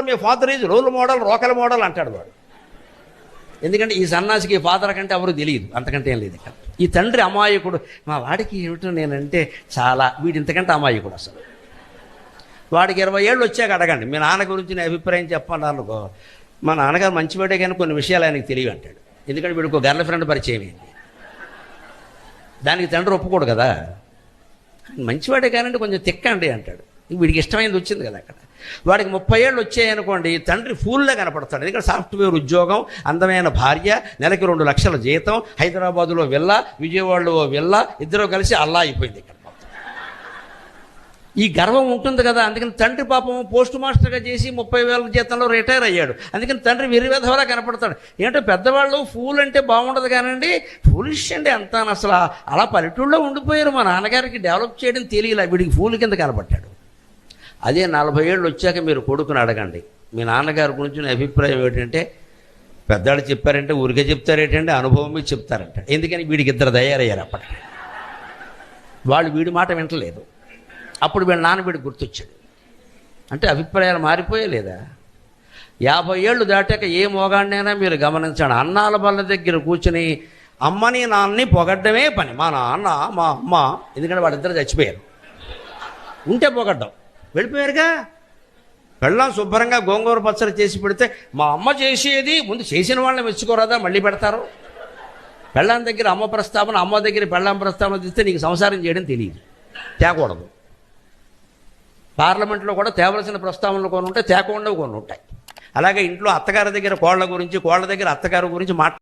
Me father is role model రోకల్ model అంటాడు వాడు. ఎందుకంటే ఈ సన్నాసికి ఫాదర్ కంటే ఎవరు తెలియదు, అంతకంటే ఏం లేదు ఇక్కడ. ఈ తండ్రి అమాయకుడు. మా వాడికి ఏమిటో నేనంటే చాలా, వీడి ఇంతకంటే అమాయకుడు అసలు. వాడికి 20 ఏళ్ళు వచ్చాక అడగండి, మీ నాన్న గురించి నేను అభిప్రాయం చెప్పాను అనుకో, మా నాన్నగారు మంచివాడే కానీ కొన్ని విషయాలు ఆయనకు తెలియవు అంటాడు. ఎందుకంటే వీడికి గర్ల్ ఫ్రెండ్ పరిచయం అయింది. దానికి తండ్రి ఒప్పుకోడు కదా. మంచివాడే కానండి కొంచెం తిక్కండి అంటాడు. వీడికి ఇష్టమైనది వచ్చింది కదా అక్కడ. వాడికి 30 ఏళ్ళు వచ్చాయనుకోండి, తండ్రి ఫూల్లా కనపడతాడు. ఎందుకంటే సాఫ్ట్వేర్ ఉద్యోగం, అందమైన భార్య, నెలకి 2 లక్షల జీతం, హైదరాబాదులో విల్లా, విజయవాడలో విల్లా, ఇద్దరు కలిసి అల్లా అయిపోయింది ఇక్కడ. ఈ గర్వం ఉంటుంది కదా. అందుకని తండ్రి పాపం పోస్ట్ మాస్టర్గా చేసి 30,000 జీతంలో రిటైర్ అయ్యాడు. అందుకని తండ్రి విరివేధవలా కనపడతాడు. ఏంటో పెద్దవాళ్ళు ఫూల్ అంటే బాగుండదు కానండి, ఫూలిష్ అండి అంతా. అసలు అలా పల్లెటూళ్ళలో ఉండిపోయారు. మా నాన్నగారికి డెవలప్ చేయడం తెలియలే, వీడికి ఫూల్ కింద కనపడ్డాడు. అదే 40 ఏళ్ళు వచ్చాక మీరు కొడుకుని అడగండి, మీ నాన్నగారి గురించి నా అభిప్రాయం ఏంటంటే, పెద్దవాళ్ళు చెప్పారంటే ఊరికే చెప్తారేంటంటే, అనుభవం మీద చెప్తారంట. ఎందుకని వీడికి ఇద్దరు తయారయ్యారు అప్పటికి. వాళ్ళు వీడి మాట వింటలేదు. అప్పుడు వీళ్ళ నాన్న వీడికి గుర్తొచ్చాడు. అంటే అభిప్రాయాలు మారిపోయే లేదా? 50 ఏళ్ళు దాటాక ఏ మోగాడినైనా మీరు గమనించండి, అన్నాల బల్ల దగ్గర కూర్చుని అమ్మని నాన్నని పొగడ్డమే పని. మా నాన్న మా అమ్మ, ఎందుకంటే వాళ్ళిద్దరు చచ్చిపోయారు, ఉంటే పొగడ్డం. వెళ్ళిపోయారుగా. పెళ్ళాం శుభ్రంగా గోంగూర పచ్చడి చేసి పెడితే, మా అమ్మ చేసేది ముందు చేసిన వాళ్ళని మెచ్చుకోరాదా, మళ్ళీ పెడతారు. పెళ్ళాం దగ్గర అమ్మ ప్రస్తావన, అమ్మ దగ్గర పెళ్ళాం ప్రస్తావన తీస్తే నీకు సంసారం చేయడం తెలియదు, తేకూడదు. పార్లమెంట్లో కూడా తేవలసిన ప్రస్తావనలు కొన్ని ఉంటాయి, తేకుండా కొన్ని ఉంటాయి. అలాగే ఇంట్లో అత్తగారి దగ్గర కోళ్ళ గురించి, కోళ్ళ దగ్గర అత్తగారి గురించి